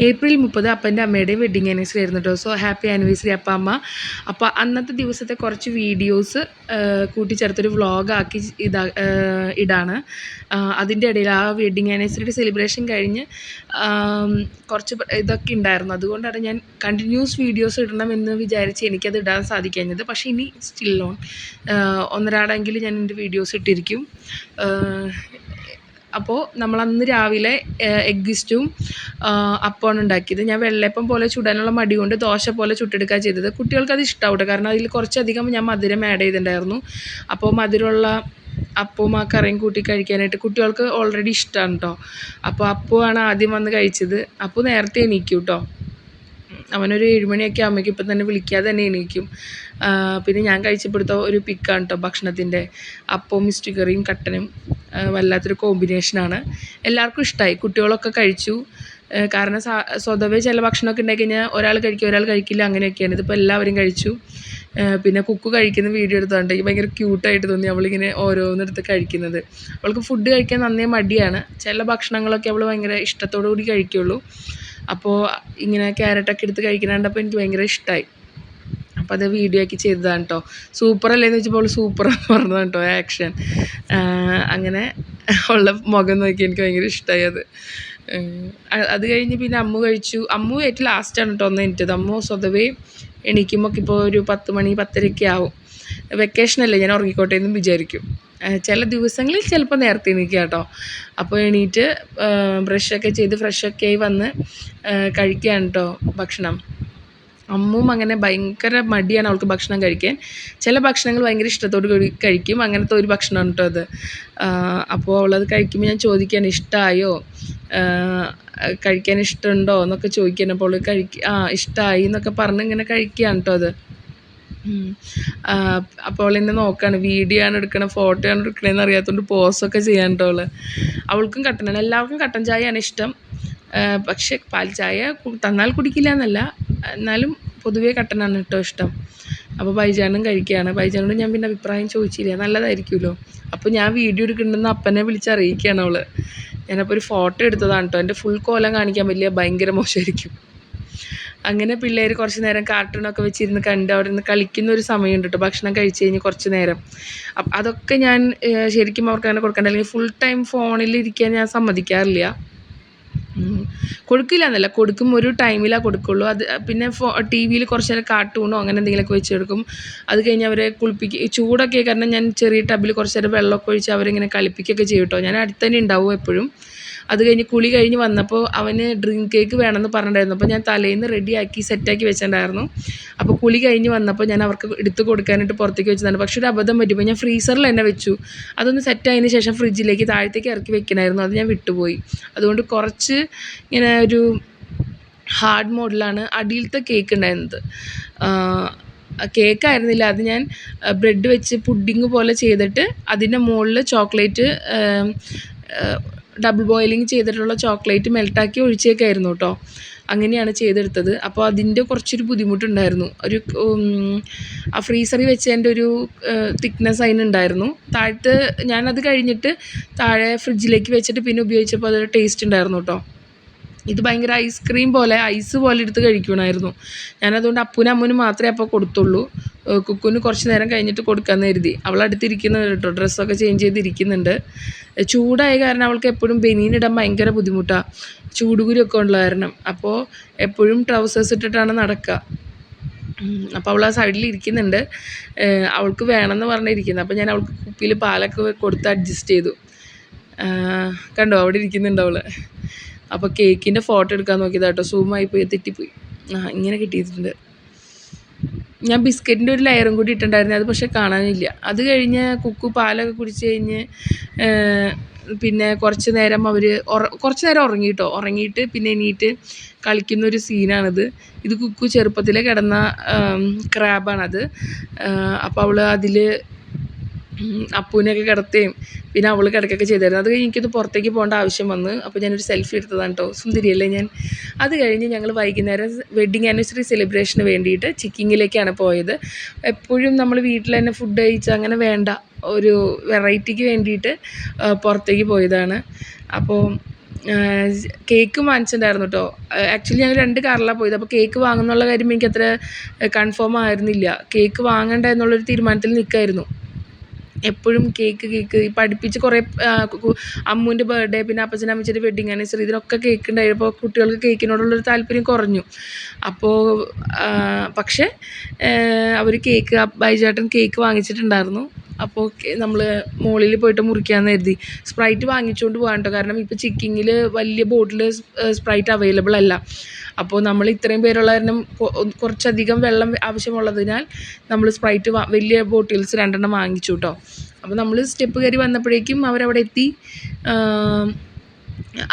April 30 അപ്പൻ്റെ അമ്മയുടെയും wedding anniversary ആയിരുന്നു കേട്ടോ. സോ ഹാപ്പി ആനിവേഴ്സറി അപ്പ അമ്മ. അപ്പോൾ അന്നത്തെ ദിവസത്തെ കുറച്ച് വീഡിയോസ് കൂട്ടിച്ചേർത്തൊരു വ്ളോഗാക്കി ഇടാണ്. അതിൻ്റെ ഇടയിൽ ആ വെഡിങ് ആനിവേഴ്സറിയുടെ സെലിബ്രേഷൻ കഴിഞ്ഞ് കുറച്ച് ഇതൊക്കെ ഉണ്ടായിരുന്നു. അതുകൊണ്ടാണ് ഞാൻ കണ്ടിന്യൂസ് വീഡിയോസ് ഇടണമെന്ന് വിചാരിച്ച് എനിക്കത് ഇടാൻ സാധിക്കാഞ്ഞത്. പക്ഷേ ഇനി സ്റ്റിൽ ഓൺ ഒന്നരാടെങ്കിലും ഞാൻ എൻ്റെ വീഡിയോസ് ഇട്ടിരിക്കും. അപ്പോൾ നമ്മളന്ന് രാവിലെ എഗ് ഇസ്റ്റും അപ്പമാണ് ഉണ്ടാക്കിയത്. ഞാൻ വെള്ളയപ്പം പോലെ ചുടാനുള്ള മടി കൊണ്ട് ദോശ പോലെ ചുട്ടെടുക്കുക ചെയ്തത്. കുട്ടികൾക്കത് ഇഷ്ടമാവട്ടെ, കാരണം അതിൽ കുറച്ചധികം ഞാൻ മധുരം ആഡ് ചെയ്തിട്ടുണ്ടായിരുന്നു. അപ്പോൾ മധുരമുള്ള അപ്പവും ആ കറിയും കൂട്ടി കഴിക്കാനായിട്ട് കുട്ടികൾക്ക് ഓൾറെഡി ഇഷ്ടമാണ് കേട്ടോ. അപ്പോൾ അപ്പമാണ് ആദ്യം വന്ന് കഴിച്ചത്. അപ്പോൾ നേരത്തെ എണീക്കും കേട്ടോ. അവനൊരു 7 മണിയൊക്കെ ആകുമ്പോഴേക്കും ഇപ്പം തന്നെ വിളിക്കാതെ തന്നെ എണീക്കും. പിന്നെ ഞാൻ കഴിച്ചപ്പെടുത്ത ഒരു പിക്കാണ് കേട്ടോ ഭക്ഷണത്തിൻ്റെ. അപ്പവും മിസ്റ്റ് കറിയും കട്ടനും വല്ലാത്തൊരു കോമ്പിനേഷനാണ്. എല്ലാവർക്കും ഇഷ്ടമായി, കുട്ടികളൊക്കെ കഴിച്ചു. കാരണം സ്വതവേ ചില ഭക്ഷണമൊക്കെ ഉണ്ടാക്കി കഴിഞ്ഞാൽ ഒരാൾ കഴിക്കുക ഒരാൾ കഴിക്കില്ല, അങ്ങനെയൊക്കെയാണ്. ഇതിപ്പോൾ എല്ലാവരും കഴിച്ചു. പിന്നെ കുക്കു കഴിക്കുന്ന വീഡിയോ എടുത്തുകൊണ്ട് ഭയങ്കര ക്യൂട്ടായിട്ട് തോന്നി അവളിങ്ങനെ ഓരോന്നെടുത്ത് കഴിക്കുന്നത്. അവൾക്ക് ഫുഡ് കഴിക്കാൻ നന്നേ മടിയാണ്. ചില ഭക്ഷണങ്ങളൊക്കെ അവൾ ഭയങ്കര ഇഷ്ടത്തോടു കൂടി കഴിക്കുള്ളൂ. അപ്പോൾ ഇങ്ങനെ ക്യാരറ്റൊക്കെ എടുത്ത് കഴിക്കണപ്പോൾ എനിക്ക് ഭയങ്കര ഇഷ്ടമായി. അപ്പോൾ അത് വീഡിയോ ആക്കി ചെയ്തതാണ് കേട്ടോ. സൂപ്പറല്ലേന്ന് വെച്ചപ്പോൾ അവൾ സൂപ്പറാന്ന് പറഞ്ഞതാണ് കേട്ടോ ആക്ഷൻ. അങ്ങനെ ഉള്ള മുഖം നോക്കി എനിക്ക് ഭയങ്കര ഇഷ്ടമായി അത്. അത് കഴിഞ്ഞ് പിന്നെ അമ്മു കഴിച്ചു. അമ്മു ഏറ്റവും ലാസ്റ്റാണ് കേട്ടോ ഒന്ന് എണീറ്റത്. അമ്മു സ്വതവേ എണീക്കുമ്പോൾ ഇപ്പോൾ ഒരു 10 മണി 10:30 ആവും. വെക്കേഷനല്ലേ, ഞാൻ ഉറങ്ങിക്കോട്ടെ എന്നും വിചാരിക്കും. ചില ദിവസങ്ങളിൽ ചിലപ്പോൾ നേരത്തെ എണീക്കുക കേട്ടോ. അപ്പോൾ എണീറ്റ് ബ്രഷൊക്കെ ചെയ്ത് ഫ്രഷൊക്കെ ആയി വന്ന് കഴിക്കുകയാണ് കേട്ടോ ഭക്ഷണം. അമ്മും അങ്ങനെ ഭയങ്കര മടിയാണ് അവൾക്ക് ഭക്ഷണം കഴിക്കാൻ. ചില ഭക്ഷണങ്ങൾ ഭയങ്കര ഇഷ്ടത്തോട് കൂടി കഴിക്കും. അങ്ങനത്തെ ഒരു ഭക്ഷണമാണ് കേട്ടോ അത്. അപ്പോൾ അവളത് കഴിക്കുമ്പോൾ ഞാൻ ചോദിക്കാൻ ഇഷ്ടമായോ, കഴിക്കാൻ ഇഷ്ടമുണ്ടോ എന്നൊക്കെ ചോദിക്കാൻ. അപ്പോൾ അവൾ ഇഷ്ടമായി എന്നൊക്കെ പറഞ്ഞ് ഇങ്ങനെ കഴിക്കുകയാണ് കേട്ടോ അത്. അപ്പോൾ അവൾ എന്നെ നോക്കുകയാണ്, വീഡിയോ ആണ് എടുക്കണ ഫോട്ടോ ആണ് എടുക്കണതെന്ന് അറിയാത്തതുകൊണ്ട് പോസൊക്കെ ചെയ്യാൻ കേട്ടോ അവൾ. അവൾക്കും കട്ടനാണ്, എല്ലാവർക്കും കട്ടൻ ചായയാണ് ഇഷ്ടം. പക്ഷേ പാൽ ചായ തന്നാൽ കുടിക്കില്ല എന്നല്ല, എന്നാലും പൊതുവേ കട്ടനാണ് കേട്ടോ ഇഷ്ടം. അപ്പോൾ ബൈജാനും കഴിക്കുകയാണ്. ബൈജാനോട് ഞാൻ പിന്നെ അഭിപ്രായം ചോദിച്ചില്ല, നല്ലതായിരിക്കുമല്ലോ. അപ്പോൾ ഞാൻ വീഡിയോ എടുക്കുന്നുണ്ടെന്ന് അപ്പനെ വിളിച്ചറിയിക്കുകയാണ് അവൾ. ഞാനപ്പോൾ ഒരു ഫോട്ടോ എടുത്തതാണ് കേട്ടോ. എൻ്റെ ഫുൾ കോലം കാണിക്കാൻ ഭയങ്കര മോശമായിരിക്കും. അങ്ങനെ പിള്ളേർ കുറച്ച് നേരം കാർട്ടൂണൊക്കെ വെച്ചിരുന്ന് കണ്ട് അവിടെ നിന്ന് കളിക്കുന്ന ഒരു സമയമുണ്ട് കേട്ടോ ഭക്ഷണം കഴിച്ച് കഴിഞ്ഞ് കുറച്ച് നേരം. അതൊക്കെ ഞാൻ ശരിക്കും അവർക്ക് അങ്ങനെ കൊടുക്കണ്ട, അല്ലെങ്കിൽ ഫുൾ ടൈം ഫോണിൽ ഇരിക്കാൻ ഞാൻ സമ്മതിക്കാറില്ല. കൊടുക്കില്ല എന്നല്ല, കൊടുക്കും, ഒരു ടൈമിലാണ് കൊടുക്കുള്ളൂ. അത് പിന്നെ ടി വിയിൽ കുറച്ച് നേരം കാർട്ടൂണോ അങ്ങനെ എന്തെങ്കിലുമൊക്കെ വെച്ച് കൊടുക്കും. അത് കഴിഞ്ഞ് അവരെ കുളിപ്പിക്കുക, ചൂടൊക്കെ കാരണം ഞാൻ ചെറിയ ടബിൽ കുറച്ച് നേരം വെള്ളമൊക്കെ ഒഴിച്ച് അവരിങ്ങനെ കളിപ്പിക്കുകയൊക്കെ ചെയ്യും കേട്ടോ. ഞാൻ അടുത്ത് തന്നെ ഉണ്ടാവും എപ്പോഴും. അത് കഴിഞ്ഞ് കുളി കഴിഞ്ഞ് വന്നപ്പോൾ അവന് ഡ്രിങ്ക് കേക്ക് വേണമെന്ന് പറഞ്ഞിട്ടുണ്ടായിരുന്നു. അപ്പോൾ ഞാൻ തലേന്ന് റെഡിയാക്കി സെറ്റാക്കി വെച്ചിട്ടുണ്ടായിരുന്നു. അപ്പോൾ കുളി കഴിഞ്ഞ് വന്നപ്പോൾ ഞാൻ അവർക്ക് എടുത്ത് കൊടുക്കാനായിട്ട് പുറത്തേക്ക് വെച്ചതാണ്. പക്ഷേ ഒരു അബദ്ധം പറ്റിയപ്പോൾ ഞാൻ ഫ്രീസറിൽ തന്നെ വെച്ചു. അതൊന്ന് സെറ്റായതിന് ശേഷം ഫ്രിഡ്ജിലേക്ക് താഴത്തേക്ക് ഇറക്കി വെക്കണമായിരുന്നു. അത് ഞാൻ വിട്ടുപോയി. അതുകൊണ്ട് കുറച്ച് ഇങ്ങനെ ഒരു ഹാർഡ് മോഡലാണ് അടിയിലത്തെ കേക്ക് ഉണ്ടായിരുന്നത്. കേക്കായിരുന്നില്ല, അത് ഞാൻ ബ്രെഡ് വെച്ച് പുഡിങ് പോലെ ചെയ്തിട്ട് അതിൻ്റെ മുകളിൽ ചോക്ലേറ്റ് ഡബിൾ ബോയിലിംഗ് ചെയ്തിട്ടുള്ള ചോക്ലേറ്റ് മെൽട്ടാക്കി ഒഴിച്ചേക്കായിരുന്നു കേട്ടോ. അങ്ങനെയാണ് ചെയ്തെടുത്തത്. അപ്പോൾ അതിൻ്റെ കുറച്ചൊരു ബുദ്ധിമുട്ടുണ്ടായിരുന്നു. ആ ഫ്രീസറിൽ വെച്ചതിൻ്റെ ഒരു തിക്നെസ് അതിനുണ്ടായിരുന്നു. താഴത്ത് ഞാനത് കഴിഞ്ഞിട്ട് താഴെ ഫ്രിഡ്ജിലേക്ക് വെച്ചിട്ട് പിന്നെ ഉപയോഗിച്ചപ്പോൾ അതൊരു ടേസ്റ്റ് ഉണ്ടായിരുന്നു കേട്ടോ. ഇത് ഭയങ്കര ഐസ്ക്രീം പോലെ ഐസ് പോലെ എടുത്ത് കഴിക്കണമായിരുന്നു. ഞാനതുകൊണ്ട് അപ്പൂനും അമ്മൂനും മാത്രമേ അപ്പോൾ കൊടുത്തുള്ളൂ. കുക്കുന് കുറച്ച് നേരം കഴിഞ്ഞിട്ട് കൊടുക്കാമെന്ന് കരുതി. അവളടുത്തിരിക്കുന്നുണ്ട് കേട്ടോ, ഡ്രസ്സൊക്കെ ചേഞ്ച് ചെയ്തിരിക്കുന്നുണ്ട്. ചൂടായ കാരണം അവൾക്ക് എപ്പോഴും ബനിയനിടാൻ ഭയങ്കര ബുദ്ധിമുട്ടാണ്, ചൂടുകുരുമൊക്കെ ഉള്ള കാരണം. അപ്പോൾ എപ്പോഴും ട്രൗസേഴ്സ് ഇട്ടിട്ടാണ് നടക്കുക. അപ്പോൾ അവൾ ആ സൈഡിൽ ഇരിക്കുന്നുണ്ട്, അവൾക്ക് വേണമെന്ന് പറഞ്ഞിരിക്കുന്നത്. അപ്പോൾ ഞാൻ അവൾക്ക് കുപ്പിയിൽ പാലൊക്കെ കൊടുത്ത് അഡ്ജസ്റ്റ് ചെയ്തു. കണ്ടോ അവിടെ ഇരിക്കുന്നുണ്ട് അവൾ. അപ്പോൾ കേക്കിൻ്റെ ഫോട്ടോ എടുക്കാൻ നോക്കിയതാണ് കേട്ടോ, സൂമായിപ്പോയി തെറ്റിപ്പോയി. ഇങ്ങനെ കിട്ടിയിട്ടുണ്ട്. ഞാൻ ബിസ്ക്കറ്റിൻ്റെ ഒരു ലെയറും കൂടി ഇട്ടിട്ടുണ്ടായിരുന്നു, അത് പക്ഷേ കാണാനില്ല. അത് കഴിഞ്ഞ് കുക്കു പാലൊക്കെ കുടിച്ച് കഴിഞ്ഞ് പിന്നെ കുറച്ച് നേരം ഉറങ്ങി കേട്ടോ. ഉറങ്ങിയിട്ട് പിന്നെ എണീറ്റ് കളിക്കുന്നൊരു സീനാണിത്. ഇത് കുക്കു ചെറുപ്പത്തിലെ കിടന്ന ക്രാബാണത്. അപ്പോൾ അവൾ അതിൽ അപ്പൂനെയൊക്കെ കിടത്തുകയും പിന്നെ അവൾ കിടക്കുകയൊക്കെ ചെയ്തായിരുന്നു. അത് കഴിഞ്ഞ് എനിക്കത് പുറത്തേക്ക് പോകേണ്ട ആവശ്യം വന്നു. അപ്പോൾ ഞാനൊരു സെൽഫി എടുത്തതാണ് കേട്ടോ, സുന്ദരിയല്ലേ ഞാൻ. അത് കഴിഞ്ഞ് ഞങ്ങൾ വൈകുന്നേരം വെഡ്ഡിങ് ആനിവേഴ്സറി സെലിബ്രേഷന് വേണ്ടിയിട്ട് ചിക്കിങ്ങിലേക്കാണ് പോയത്. എപ്പോഴും നമ്മൾ വീട്ടിൽ തന്നെ ഫുഡ് കഴിച്ച് അങ്ങനെ വേണ്ട, ഒരു വെറൈറ്റിക്ക് വേണ്ടിയിട്ട് പുറത്തേക്ക് പോയതാണ്. അപ്പോൾ കേക്ക് വാങ്ങിച്ചിട്ടുണ്ടായിരുന്നു കേട്ടോ. ആക്ച്വലി ഞങ്ങൾ 2 കാറിലാണ് പോയത്. അപ്പോൾ കേക്ക് വാങ്ങുന്നുള്ള കാര്യം എനിക്കത്ര കൺഫേം ആയിരുന്നില്ല. കേക്ക് വാങ്ങണ്ട എന്നുള്ളൊരു തീരുമാനത്തിൽ നിൽക്കായിരുന്നു. എപ്പോഴും കേക്ക് ഇപ്പം അടുപ്പിച്ച് കുറേ അമ്മൂൻ്റെ ബർത്ത്ഡേ, പിന്നെ അപ്പച്ചൻ അമ്മച്ചിയുടെ വെഡിങ് ആനിവേഴ്സറി, ഇതിനൊക്കെ കേക്ക് ഉണ്ടായപ്പോൾ കുട്ടികൾക്ക് കേക്കിനോടുള്ളൊരു താല്പര്യം കുറഞ്ഞു. അപ്പോൾ പക്ഷേ അവർ ബൈചേട്ടൻ കേക്ക് വാങ്ങിച്ചിട്ടുണ്ടായിരുന്നു. അപ്പോൾ നമ്മൾ മുകളിൽ പോയിട്ട് മുറിക്കാമെന്ന് കരുതി. സ്പ്രൈറ്റ് വാങ്ങിച്ചുകൊണ്ട് പോകാൻ കേട്ടോ. കാരണം ഇപ്പോൾ ചിക്കിങ്ങിൽ വലിയ ബോട്ടിൽ സ്പ്രൈറ്റ് അവൈലബിൾ അല്ല. അപ്പോൾ നമ്മൾ ഇത്രയും പേരുള്ള കാരണം കുറച്ചധികം വെള്ളം ആവശ്യമുള്ളതിനാൽ നമ്മൾ സ്പ്രൈറ്റ് വലിയ ബോട്ടിൽസ് 2 വാങ്ങിച്ചു കേട്ടോ. അപ്പോൾ നമ്മൾ സ്റ്റെപ്പ് കയറി വന്നപ്പോഴേക്കും അവരവിടെ എത്തി.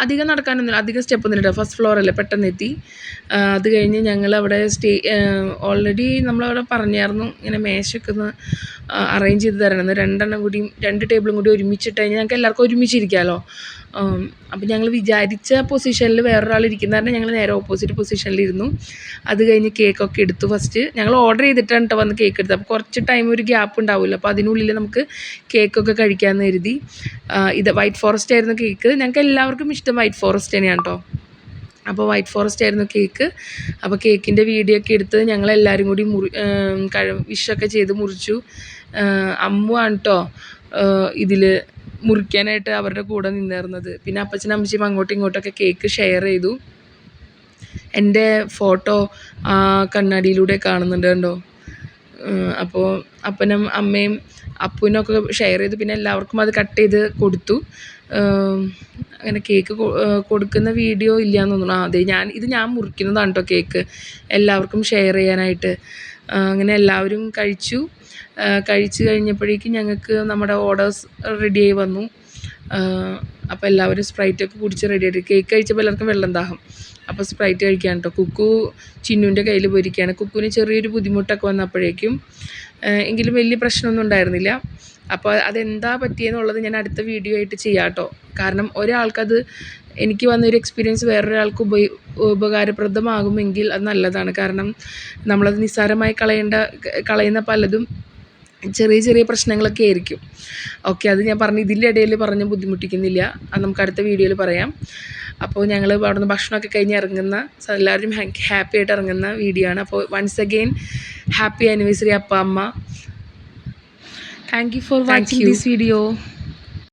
അധികം നടക്കാനൊന്നുമില്ല, അധികം സ്റ്റെപ്പൊന്നും ഇല്ല, ഫസ്റ്റ് ഫ്ലോറല്ലേ, പെട്ടെന്ന് എത്തി. അത് കഴിഞ്ഞ് ഞങ്ങളവിടെ ഓൾറെഡി നമ്മളവിടെ പറഞ്ഞായിരുന്നു ഇങ്ങനെ മേശയൊക്കെ ഒന്ന് അറേഞ്ച് ചെയ്ത് തരണമെന്ന്. 2 ടേബിളും കൂടി ഒരുമിച്ചിട്ട് കഴിഞ്ഞാൽ ഞങ്ങൾക്ക് എല്ലാവർക്കും ഒരുമിച്ചിരിക്കാമല്ലോ. അപ്പം ഞങ്ങൾ വിചാരിച്ച പൊസിഷനിൽ വേറൊരാൾ ഇരിക്കുന്ന കാരണം ഞങ്ങൾ നേരെ ഓപ്പോസിറ്റ് പൊസിഷനിലിരുന്നു. അത് കഴിഞ്ഞ് കേക്കൊക്കെ എടുത്തു. ഫസ്റ്റ് ഞങ്ങൾ ഓർഡർ ചെയ്തിട്ടാണ് കേട്ടോ വന്ന് കേക്ക് എടുത്തത്. അപ്പോൾ കുറച്ച് ടൈം ഒരു ഗ്യാപ്പ് ഉണ്ടാവില്ല, അപ്പോൾ അതിനുള്ളിൽ നമുക്ക് കേക്കൊക്കെ കഴിക്കാമെന്ന് കരുതി. ഇത് വൈറ്റ് ഫോറസ്റ്റ് ആയിരുന്നു കേക്ക്. ഞങ്ങൾക്ക് എല്ലാവർക്കും ഇഷ്ടം വൈറ്റ് ഫോറസ്റ്റ് തന്നെയാണ് കേട്ടോ. അപ്പോൾ വൈറ്റ് ഫോറസ്റ്റ് ആയിരുന്നു കേക്ക്. അപ്പോൾ കേക്കിൻ്റെ വീഡിയോ ഒക്കെ എടുത്ത് ഞങ്ങളെല്ലാവരും കൂടി വിഷൊക്കെ ചെയ്ത് മുറിച്ചു. അമ്മുവാണ് കേട്ടോ ഇതിൽ മുറിക്കാനായിട്ട് അവരുടെ കൂടെ നിന്നിരുന്നത്. പിന്നെ അപ്പച്ചനും അമ്മച്ചിയും അങ്ങോട്ടും ഇങ്ങോട്ടൊക്കെ കേക്ക് ഷെയർ ചെയ്തു. എൻ്റെ ഫോട്ടോ കണ്ണാടിയിലൂടെ കാണുന്നുണ്ട് കണ്ടോ. അപ്പോൾ അപ്പനും അമ്മയും അപ്പൂനൊക്കെ ഷെയർ ചെയ്തു. പിന്നെ എല്ലാവർക്കും അത് കട്ട് ചെയ്ത് കൊടുത്തു. അങ്ങനെ കേക്ക് കൊടുക്കുന്ന വീഡിയോ ഇല്ലയെന്ന് തോന്നുന്നു. അതെ, ഞാൻ മുറിക്കുന്നതാണ് കേട്ടോ കേക്ക്, എല്ലാവർക്കും ഷെയർ ചെയ്യാനായിട്ട്. അങ്ങനെ എല്ലാവരും കഴിച്ചു കഴിഞ്ഞപ്പോഴേക്കും ഞങ്ങൾക്ക് നമ്മുടെ ഓർഡേഴ്സ് റെഡിയായി വന്നു. അപ്പോൾ എല്ലാവരും സ്പ്രൈറ്റൊക്കെ കുടിച്ച് റെഡിയായിട്ട് കേക്ക് കഴിച്ചപ്പോൾ എല്ലാവർക്കും വെള്ളം ദാഹം. അപ്പോൾ സ്പ്രൈറ്റ് കഴിക്കാൻ കേട്ടോ. കുക്കു ചിന്നുവിൻ്റെ കയ്യിൽ പോയിരിക്കുകയാണ്. കുക്കുവിന് ചെറിയൊരു ബുദ്ധിമുട്ടൊക്കെ വന്നപ്പോഴേക്കും, എങ്കിലും വലിയ പ്രശ്നമൊന്നും ഉണ്ടായിരുന്നില്ല. അപ്പോൾ അതെന്താ പറ്റിയെന്നുള്ളത് ഞാൻ അടുത്ത വീഡിയോ ആയിട്ട് ചെയ്യാം കേട്ടോ. കാരണം ഒരാൾക്കത്, എനിക്ക് വന്നൊരു എക്സ്പീരിയൻസ് വേറൊരാൾക്ക് ഉപകാരപ്രദമാകുമെങ്കിൽ അത് നല്ലതാണ്. കാരണം നമ്മളത് നിസ്സാരമായി കളയുന്ന പലതും ചെറിയ ചെറിയ പ്രശ്നങ്ങളൊക്കെ ആയിരിക്കും. ഓക്കെ, അത് ഞാൻ ഇതിൻ്റെ ഇടയിൽ പറഞ്ഞ് ബുദ്ധിമുട്ടിക്കുന്നില്ല. അത് നമുക്ക് അടുത്ത വീഡിയോയിൽ പറയാം. അപ്പോൾ ഞങ്ങൾ അവിടെ നിന്ന് ഭക്ഷണമൊക്കെ കഴിഞ്ഞ് ഇറങ്ങുന്ന, എല്ലാവരും ഹാപ്പി ആയിട്ട് ഇറങ്ങുന്ന വീഡിയോ ആണ്. അപ്പോൾ വൺസ് അഗെയിൻ ഹാപ്പി ആനിവേഴ്സറി അപ്പ അമ്മ. Thank you for watching this video.